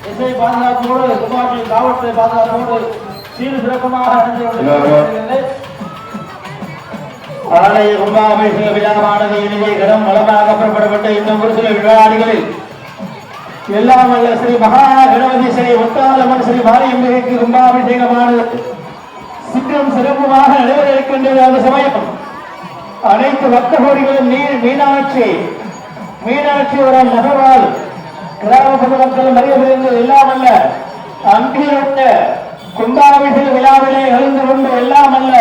SI பாதுகாப்போடு குமாரி காவல்துறை பாதுகாப்போடு சீர் சிறப்பமாக ஆலய கும்பாபிஷேக விழாவானது இனிமே கடம் வளமாக புறப்படப்பட்ட இன்னும் ஒரு சில விழாடிகளில் எல்லாம் வல்ல ஸ்ரீ மகா கணபதி ஸ்ரீ முத்தாலம்மன் ஸ்ரீ மாரியம்பிகைக்கு கும்பாபிஷேகமானது சீக்கிரம் சிறப்புமாக நடைபெற இருக்கின்றது. அந்த சமயம் அனைத்து பக்த கோடிகளும் நீர் மீனாட்சியுடன் நகர்வால் கிராம பொதுமக்கள் மறியவிருந்து எல்லாம் அல்ல அம்பியுள்ள கும்பாபிஷேக விழாவிலே கலந்து கொண்டு எல்லாம் அல்ல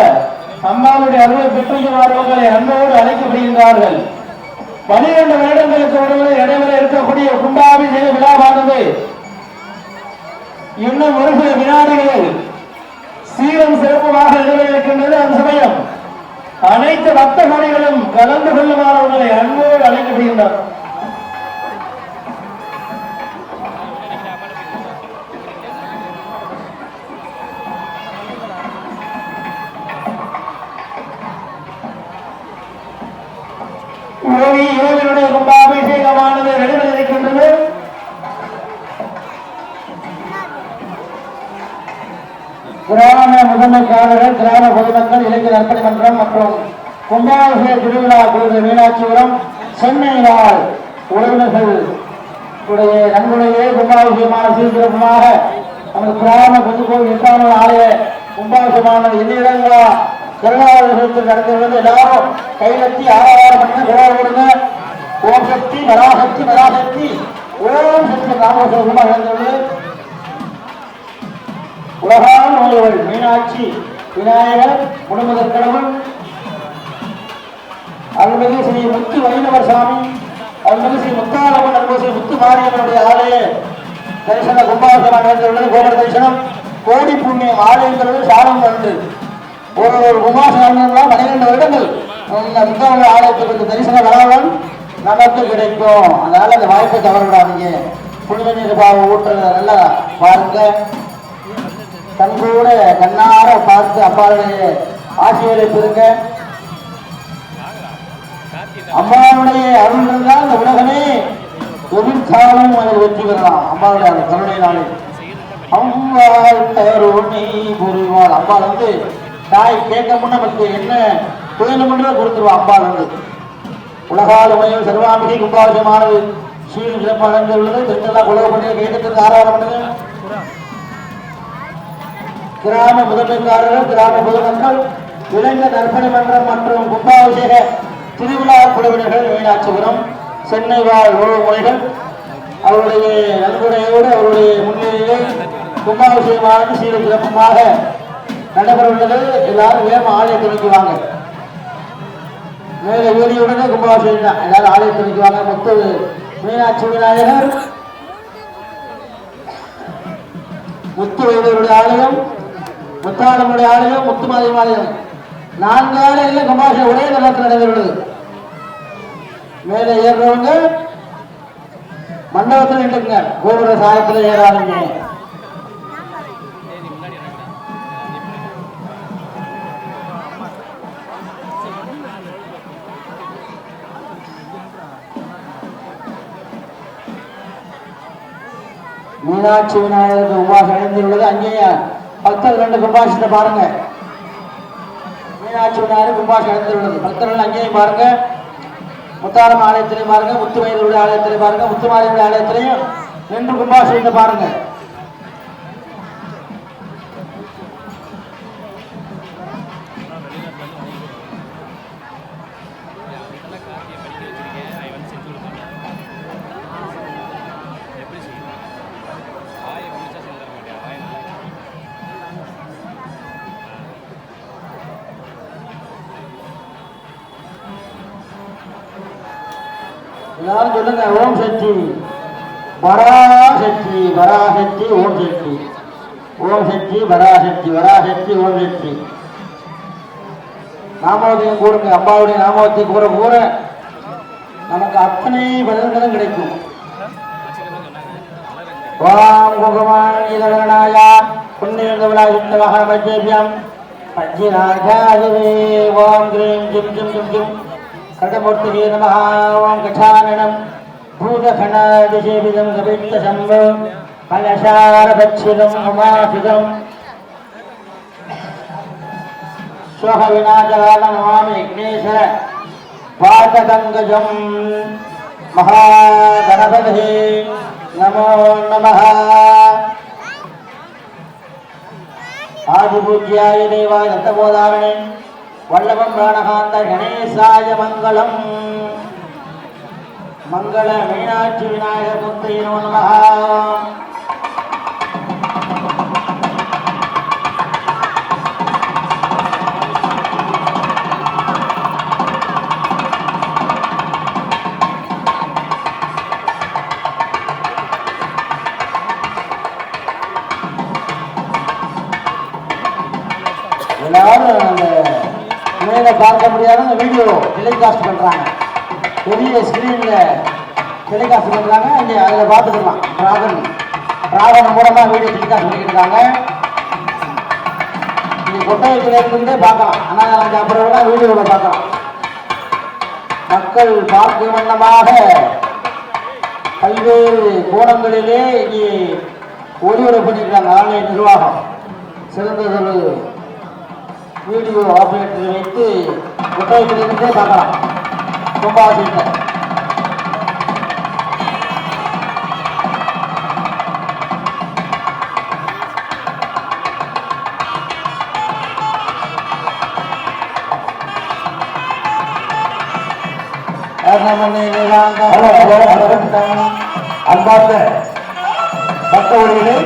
அம்மாவுடைய அருளை பெற்றுள்ளவர்களை அன்போடு அழைக்கப்படுகின்றார்கள். 12 வருடங்களுக்கு ஒருவரை நடைபெற இருக்கக்கூடிய கும்பாபிஷேக விழாவானது இன்னும் ஒரு சில வினாடிகளில் சீரம் சிறப்புமாக நடைபெற இருக்கின்றது. அந்த சமயம் அனைத்து பக்த கோடிகளும் கலந்து கொள்ளுமாறவர்களை அன்போடு அழைக்கப்படுகின்றனர். இறைவனுடைய கும்பாபிஷேகமானது நடைபெற இருக்கின்றது. கிராம முதன்மைக்காரர்கள், கிராம பொதுமக்கள், இளைஞர் நற்பணி மன்றம் மற்றும் கும்பாபிஷேக திருவிழா குழு மீனாட்சிபுரம் சென்னை வாழ் உறவினர்கள் உடைய நன்கொடையே கும்பாபிஷேகமான சீர்திருப்பமாக நமது கிராம பொதுக்கோவில் 8வது ஆலய கும்பாபிஷேகமானது எண்ணிடங்களா கருணாவிரதத்தில் நடந்துள்ளது. எல்லாரும் கைலத்தி ஆராதனை பண்ணி கொடுங்க. ஓம் சக்தி பராசக்தி பராசக்தி ஓம் சக்தி ராமகிருஷ்ணமாக நடந்துள்ளது. உலகான நோயவள் மீனாட்சி விநாயகர் முழுமுதற் கடவுள் அருள்மிகு ஸ்ரீ முத்து வைணவர் சாமி, அருள்மிகு ஸ்ரீ முத்தாலம்மன், அருள்மிகு ஸ்ரீ முத்து மாரியம்மனுடைய ஆலய தரிசன கும்பாபிஷேகம் நடந்துள்ளது. கோபுர தரிசனம் கோடி புண்ணியம் ஆலயங்கிறது சாலம் வந்து ஒரு கும்பாபிஷேகம் 12 வருடங்கள் இந்த ஆலயத்துக்கு தரிசன வராமல் நமக்கு கிடைக்கும். அதனால அந்த வாய்ப்பை தவறவிடாதீங்க. புனித நீர் ஊற்றுறத நல்லா பாருங்க, கண்கூட கண்ணார பார்த்து அம்மாவுடைய ஆசீர்வாதத்தை பெறுங்க. அம்மாவுடைய அருள் இருந்தால் இந்த உலகமே எதிர்காலம் அதில் வெற்றி பெறலாம். அம்மாவுடைய அந்த கருணையினாலே அம்பாள் கருணை புரிவாள். அம்பாள் வந்து தாய் கேட்க முன்ன நமக்கு என்ன துயரமன்றதை கொடுத்துருவான். அம்பாள் வந்து உலகாலுமையில் சர்வாம்பிகை கும்பாபிஷேகமானது சீர் சிறப்பு அடைந்துள்ளது. தென்றெல்லாம் குலக பண்ணி கேட்டத்திற்கு ஆராதனை பண்ணுங்க. கிராம முதன்மைக்காரர்கள், கிராம பொதுமக்கள், இளைஞர் நற்பணி மன்றம் மற்றும் கும்பாபிஷேக திருவிழா குழுவினர்கள் மீனாட்சிபுரம் சென்னை வாழ் உறவு முறைகள் அவருடைய நன்கொடையோடு அவருடைய முன்னிலையிலே கும்பாபிஷேகமானது சீர சிறப்புமாக நடைபெற உள்ளது. எல்லாரும் வேகம் ஆலயத்தை நிற்குவாங்க. மேலே வீதியுடனே கும்பாபிஷேகம் தான். எல்லாரும் ஆலயத்தை நிற்குவாங்க. முத்து மீனாட்சி விநாயகர், முத்து வைணவருடைய ஆலயம், முத்தாளமுடைய ஆலயம், முத்துமாரியம் ஆலயம் 4 ஆலயங்களில் கும்பாபிஷேகம் ஒரே நேரத்தில் நடைபெறுகிறது. மேலே ஏறுறவங்க மண்டபத்தில் நின்றுங்க, கோபுர சாயத்தில் ஏறாதீங்க. மீனாட்சி விநாயகருக்கு உபாசம் அடைந்துள்ளது. அங்கேயே பக்தர்கள் 2 கும்பாபிஷேகத்தை பாருங்க. மீனாட்சி விநாயகர் கும்பாபிஷேகம் அடைந்துள்ளது. பக்தர்கள் அங்கேயும் பாருங்க, முத்தாரம் ஆலயத்திலையும் பாருங்க, முத்து வைணவருடைய ஆலயத்திலையும் பாருங்க, முத்துமாரியுடைய ஆலயத்திலையும் 2 கும்பாபிஷேகத்தை பாருங்க. எல்லாரும் சொல்லுங்க, ஓம் சக்தி பராசக்தி பராசக்தி ஓம் சக்தி, ஓம் சக்தி பராசக்தி பராசக்தி ஓம் சக்தி. நாமோதயம் கூறுங்க. அம்பாவுடைய நாமோதத்தை கூற கூற நமக்கு அத்தனை பலன்களும் கிடைக்கும். ஓம் குகுமாயா புண்ணியம் பஞ்சிநாகாதிவே ஓம் கிரீம் ஜிம் ஜிம் ஜிம் ஜிம் கடமூர்த்திகே நமஹ. ஓம் கட்டானனம் பூதகணாதிசேவிதம் கவித்த சம்போ कलशारदच्छिदम् उमाशिदम् स्वह विनाशकालनमामि विघ्नेश्वर पातकङ्कजम् महागणपतिः नमो नमः। आदिपूज्याय देवाय दत्तबोधारणे वल्लभं प्राणकान्त गणेशाय मङ्गलम्। मंगल मीनाक्षी विनायक मूर्ति नमो नमः। எல்லாரும் அந்த மேல பார்க்க முடியாத வீடியோ டெலிகாஸ்ட் பண்றாங்க, பெரிய ஸ்கிரீன்ல டெலிகாஸ்ட் பண்றாங்க. இங்க அதில் பார்த்துக்கலாம். டிராகன் மூலமா வீடியோ டெலிகாஸ்ட் பண்ணிக்கிட்டு இருக்காங்க. நீங்க கொட்டகத்தில் இருந்துகிட்டே பார்க்கலாம். ஆனால் அந்த அப்புறம் வீடியோவில் பார்க்கலாம். மக்கள் பார்க்கும் வண்ணமாக பல்வேறு கோணங்களிலே இங்கே ஒளிபரப்பு பண்ணியிருக்காங்க. ஆன்லைன் நிர்வாகம் சிறந்ததொரு வீடியோ ஆபரேட்டரை வைத்து கொட்டகத்திலிருந்தே பார்க்கலாம். கும்பாபிஷேகத்தை அன்பார்ந்த பக்தவர்களே,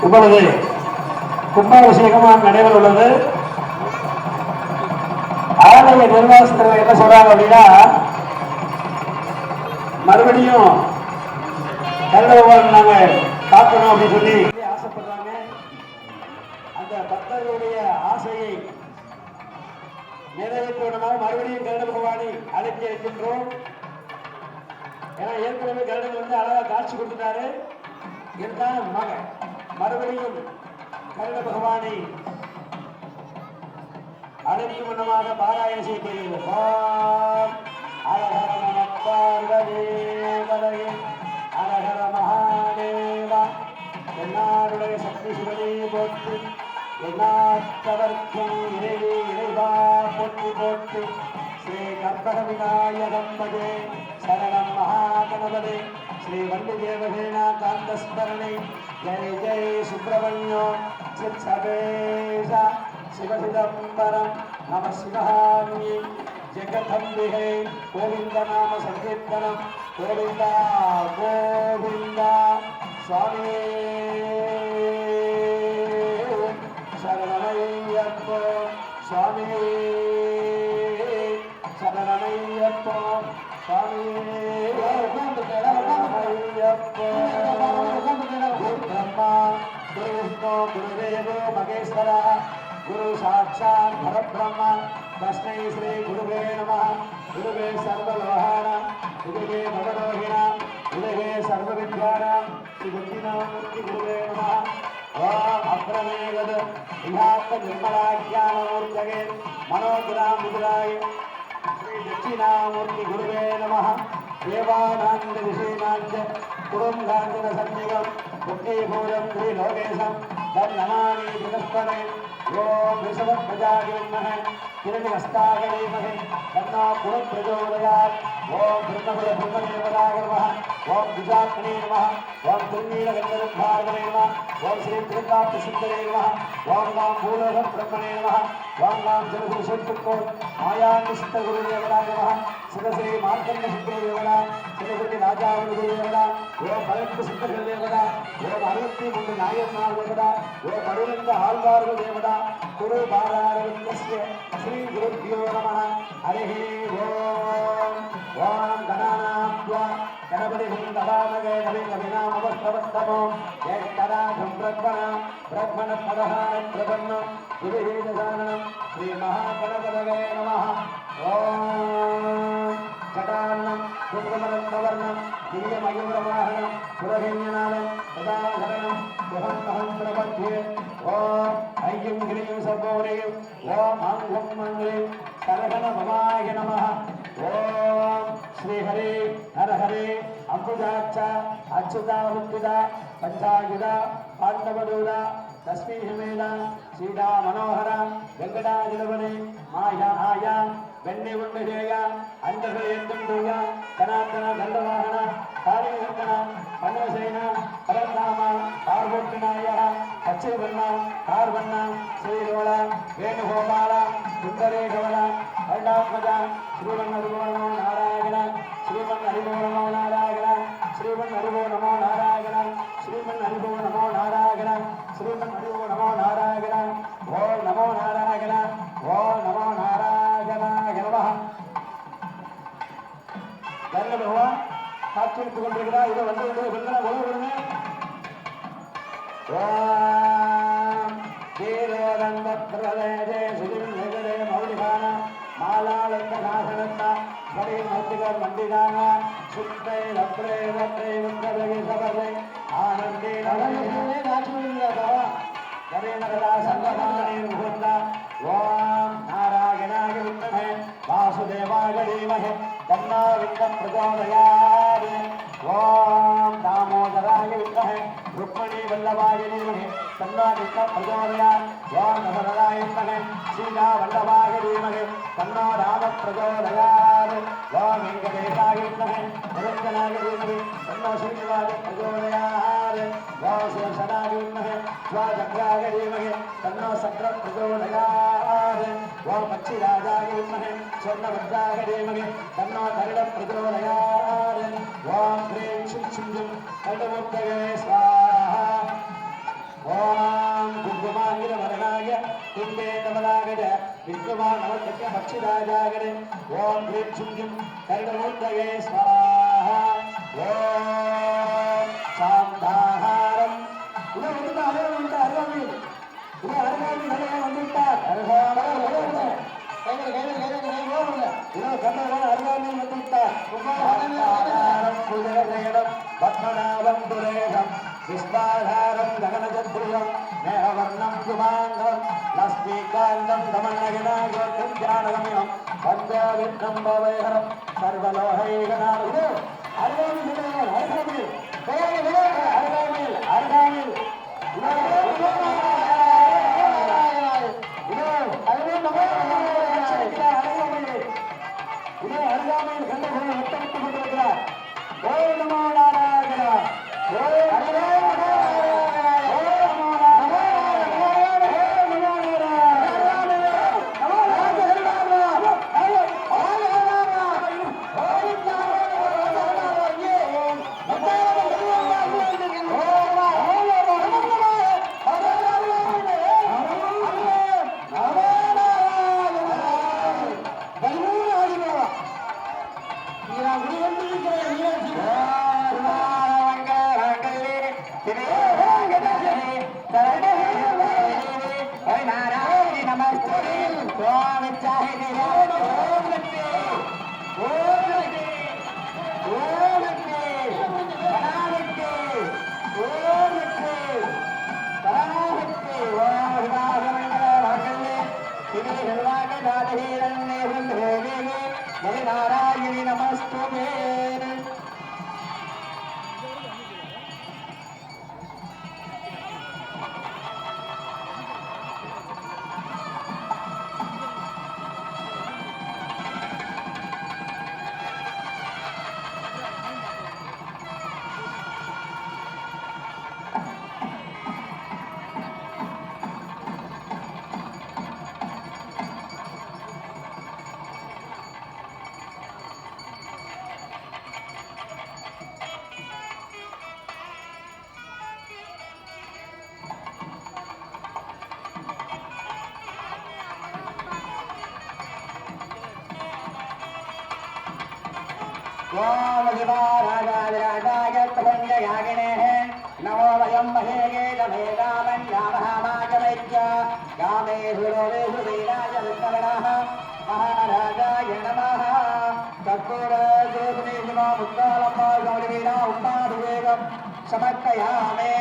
இப்பொழுது கும்பாபிஷேகமாக நடைபெற உள்ளது. ஆலய நிர்வாகத்தில் என்ன சொல்றாங்க அப்படின்னா, மறுபடியும் கருட பகவான் நாங்க பார்க்கணும் அப்படின்னு சொல்லி ஆசைப்படுறாங்க. அந்த பக்தர்களுடைய ஆசையை நிறைவேற்றுவதற்காக மறுபடியும் கருட பகவானை அழைக்க இருக்கின்றோம். ஏன்னா ஏற்கனவே கருடன் வந்து அழகா காட்சி கொடுத்துட்டாரு. இருந்தாலும் மறுபடியும் கருட பகவானை அழைக்கும் வண்ணமாக பாராயணம் செய்யப்படுகிறது. அழகர நம பார்வதேவதையே அழகர மகாதேவா. என்னாருடைய சக்தி சிவனே போற்றி, என்னாற்றவர்க்கும் இறைவே இறைவா போற்றி போற்றி. ஸ்ரீ கற்பக விநாயகம் பஜே சரணம் மகாகணபதே. ஸ்ரீ வள்ளி தேவசேனா காந்தஸ்மரணே. ஜெய ஜெய சுப்பிரமணியம் சித்சபேஷ சிவசிதம்பரம் நம சிவஹாமியே. ஜெகதம்பிகை கோவிந்த நாம சங்கீர்த்தனம். கோவிந்தா கோவிந்தா. சுவாமியே சரணமையப்போ. சுவாமியே சரணமையப்போ. சுவாமியே சரணமையப்போ. பிரம்மா குரு விஷ்ணு குருதேவோ மகேஸ்வரா குரு சாட்சாத் பரபிரம்ம தஸ்மை ஸ்ரீ குருவே நமः. குருவே சர்வலோகானாம் குருவே பவரோகிணாம் குருவே சர்வவித்யானாம் ஸ்ரீ குருவே நமः. ஓம் அப்ரமேகத விஹாத்த நிர்மலாஜ்ஞானமூர்த்தகே மனோகிராமுதிராய ஸ்ரீ தட்சிணாமூர்த்தி குருவே நமः. தேவானாந்த விஷேனாஞ்ச குருங்காஞ்சன சந்நிகம் புண்ணியபூரம் ஸ்ரீ லோகேசம் தன் நமாமி தினஸ்வரே. ஓம் ரிஷபத்வஜாகிமஹ கிரணிஹஸ்தாகணீமஹே தன்னோ குலம் பிரச்சோதயாத். ஓம் பிரம்மபுர பிரம்மதேவதாய நமः. ஓம் துஜாக்னே நமः. ஓம் திருநீலகண்டரத்பார்வணே நமः. ஓம் ஸ்ரீ திருக்காப்த சுந்தரே நமः. ஓம் நாம் பூலோகம் பிரம்மணே நமः. ஓம் நாம் ஜனசுஷத்துக்கோ மாயாநிஷ்ட குருதேவதாய நமः. சிவஸ்ரீ மார்க்கண்ட சுந்தர தேவதா. சிவகுடி ராஜாவளி குருதேவதா. ஓம் பதினெட்டு சித்தர்கள் தேவதா. ஓம் 63 நாயன்மார் தேவதா. ஓம் 12 ஆழ்வார்கள் தேவதா. குரு பாராரவிந்தஸ்ய ஸ்ரீ குருப்யோ நமः. ஹரிஹி ஓம். ஓம் கணாநாத்வா கணபதிஹிம் தவாமகே கவிம் கவிநாமவஸ்தவஸ்தமோ ஏகராஜம் பிரம்மணம் பிரம்மணப்பதஹாரம் பிரபன்னம் குருஹீதசாரணம் ஸ்ரீ மகாகணபதவே நமः. ஓம் ஜடான்னம் குங்குமலம் பவர்ணம் திவ்யமயூரவாகனம் சுரகன்யநாதம் சதாகரணம் சுகந்தஹம் பிரபத்யே. ஓம் ஐயம் கிரியும் சம்போரேயும். ஓம் அங்கும் மங்களே சரகண மமாய நமः. ஓம் श्रीहरे हर हरे अमृताच अच्युता मुक्तिदा पंचायुधा पांडवदूला तस्मीमेन सीता मनोहर वेंकटाचलपति माया आया வெண்ணை உண்மைதேய அஞ்சல்கள் எங்கும் தூய கனாந்தன கண்டவாகன காளிகங்கன பன்னசேன பரந்தாம ஆர்வட்டு நாயக பச்சை வண்ணா கார்வண்ணா ஸ்ரீரோல வேணுகோபால சுந்தரேகவல அருணாத்மஜ ஸ்ரீவன் அருகோ நமோ நாராயண ஸ்ரீமன் அருகோ நமோ நாராயண ஸ்ரீமன் அருகோ நமோ நாராயண ஸ்ரீமன் அருகோ நமோ நாராயண ஸ்ரீமன் அருகோ நமோ நாராயண ஓ நமோ நாராயண ஓ நமோ நாராயணாய நமஹ. தர்ம பகவான் காட்சியளித்துக் கொண்டிருக்கிறார். இதை வந்து பெண்களை உதவுடுங்க. ஓம் ஸ்ரீரோதந்த பிரதேஜே சுதிர்நெகரே மௌலிகான மாலாலந்த நாசனத்த ஸ்வரீ மல்லிகர் மண்டிதான சுத்தை ரத்ரே ரத்ரே வந்தரகி சபரே ஆனந்தே நகரே காட்சியளிக்கிறார். கரேனகரா சங்கமானே முகுந்த ஓம் நாராயணாய வித்மஹே வாசுதேவாய தீமஹி தன்னோ விஷ்ணும் பிரச்சோதயாத் ஓம் தாமோதராய வித்மஹே ருக்மணி வல்லபாய தீமஹி தன்னோ விஷ்ணும் பிரச்சோதயாத் ஓம் நசரராய வித்மஹே சீதா வல்லபாய தீமஹி தன்னோ ராம பிரச்சோதயாத் ஓம் வெங்கடேசாய வித்மஹே நிரஞ்சனாய தீமஹி தன்னோ ஸ்ரீனிவாச பிரச்சோதயாத் ஓம் சிவசனாய வித்மஹே ஸ்வஜக்ராய தீமஹி தன்னோ சக்ர பிரச்சோதயாத் ஓம் பச்சிராஜாய வித்மஹே ஸ்வர்ணவஜ்ராய தீமஹி தன்னோ தருட பிரச்சோதயாத் ஓம் க்ரீம் சிஞ்சும் கண்டமுக்தயே ஸ்வாஹா ஓம் குங்குமாங்கிர வரனாய கும்பே கமலாகஜ விஷ்ணுமா நமக்கே பச்சிராஜாகரே ஓம் க்ரீம் சிஞ்சும் கண்டமுக்தயே ஸ்வாஹா ஓம் சாந்தாஹாரம் இதை வந்து அருகாமி அருகாமி இதை அருகாமி நிறைய வந்துவிட்டார் அருகாமல் அருகாமையில் வந்துவிட்டார் குதிரம் பத்மநாபம் துரேகம் விஸ்வாதாரம் ககனஜத்ரியம் மேகவர்ணம் குமாங்கம் லஸ்மீகாந்தம் கமலகினாயோகம் ஜானகமியம் பஞ்சாவிற்றம் பவேகரம் சர்வலோகைகனாரு அருகாமி அருகாமி அருகாமையில் அருகாமையில் அருகாமையில் கண்டபோது வட்டமிட்டுக் கொண்டிருக்கிறார். ஓ நமோ நாராயண ஓ நமோ நாராயண ஓ நமோ நாராயண ஓ நமோ நாராயணி நமஸ்துமே. नमो वयं महे महाराजाय नमः समर्पयामि.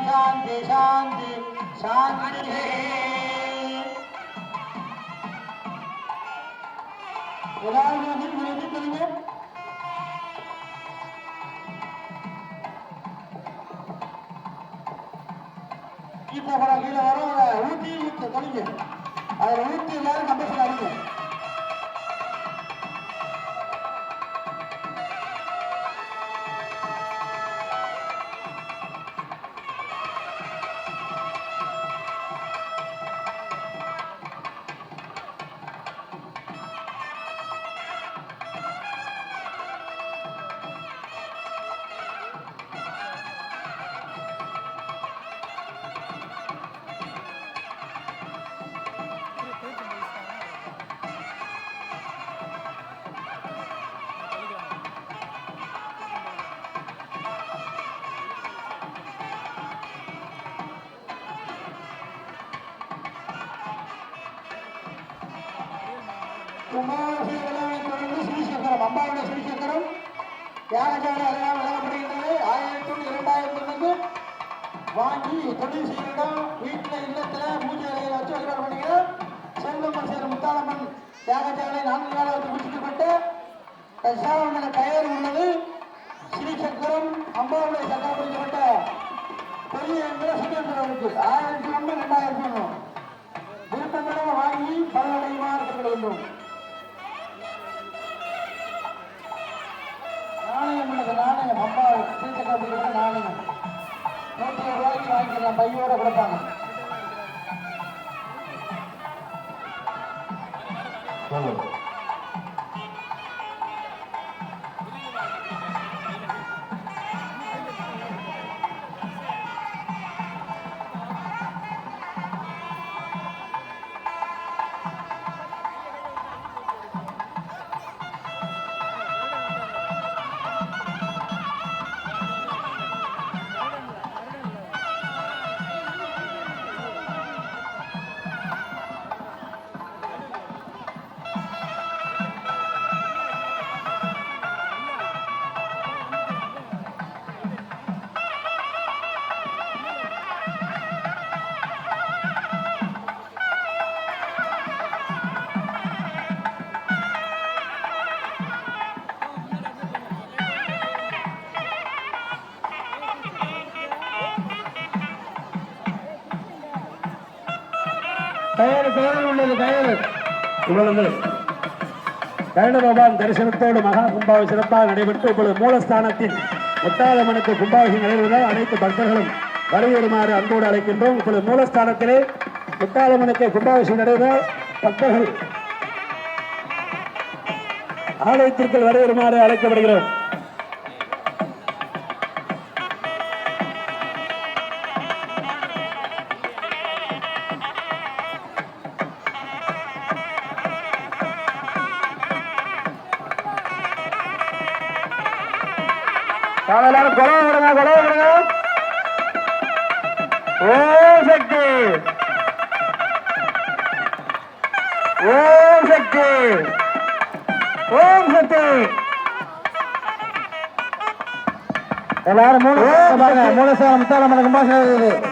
शांति शांति शांति கீழே வரும் ஊட்டி ஊத்து தொழில் அதில் ஊட்டி எல்லாரும் கம்பெனி அடிங்க. அம்பாவுடைய ஸ்ரீசக்கரம் தியாகசாலை அறையாக வழங்கப்படுகின்றது. 1000 வாங்கி தொழில் செய்யணும். வீட்டில் இல்லத்தில் பூஜை அறையில் வச்சு வழிபாடு பண்ணிக்கிறோம். செல்வம்மன் சேர முத்தாளம்மன் தியாகசாலை 4 நாள் வந்து முடிச்சுக்கப்பட்டு தசாவன கயிறு உள்ளது. ஸ்ரீசக்கரம் அம்பாவுடைய சக்கரம் பிடிக்கப்பட்ட பெரிய எங்களை சுற்றியவர்களுக்கு 1001 2001 விருப்பங்களை வாங்கி பலவடையுமாறு இருக்க வேண்டும். நாணயம் உள்ளது. நாணயம் அம்மா ஸ்ரீசக்கரம் நாணயம் 120 ரூபாய்க்கு வாங்கிக்கலாம். பையோட கொடுப்பாங்க. கருடபகவான் தரிசனத்தோடு மகா கும்பாவை சிறப்பாக நடைபெற்று இப்பொழுது மூலஸ்தானத்தில் முத்தாளம்மனுக்கு கும்பாபிஷேகம் நடைபெறுவதால் அனைத்து பக்தர்களும் வருமாறு அன்போடு அழைக்கின்றோம். இப்பொழுது மூலஸ்தானத்திலே முத்தாளம்மனுக்கு கும்பாபிஷேகம் நடைபெறுவதால் பக்தர்கள் ஆலயத்திற்குள் வருமாறு அழைக்கப்படுகிறோம். எல்லாரும் கொலை விடுங்க, கொலை விடுங்க. ஓம் சக்தி, ஓம் சக்தி, ஓம் சக்தி. எல்லாரும் மூலஸ்தானம் முத்தாளம்மன் கும்பாபிஷேகம்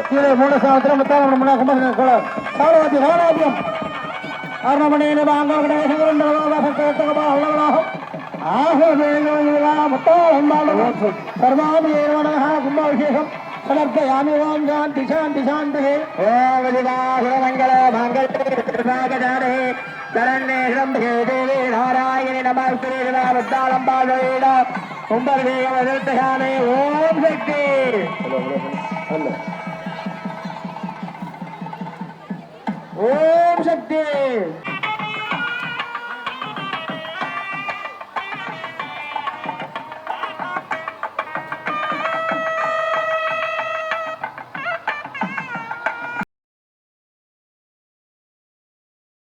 கீழே மூலஸ்தானத்தில் முத்தாளம்மன் கும்பாபிஷேகம் கோலம் சாலவாத்தியம் வாராத்தியம் அருணமணியில வாங்கப்படாகும் கும்பாபிஷேகம் சமர்ப்பயாமி. ஓம் சாந்தி சாந்தி சாந்தி. தேவி நாராயணி நமஸ்தேதாளம்பாள கும்பர்வேகமே. ஓம் சக்தி, ஓம் சக்தி.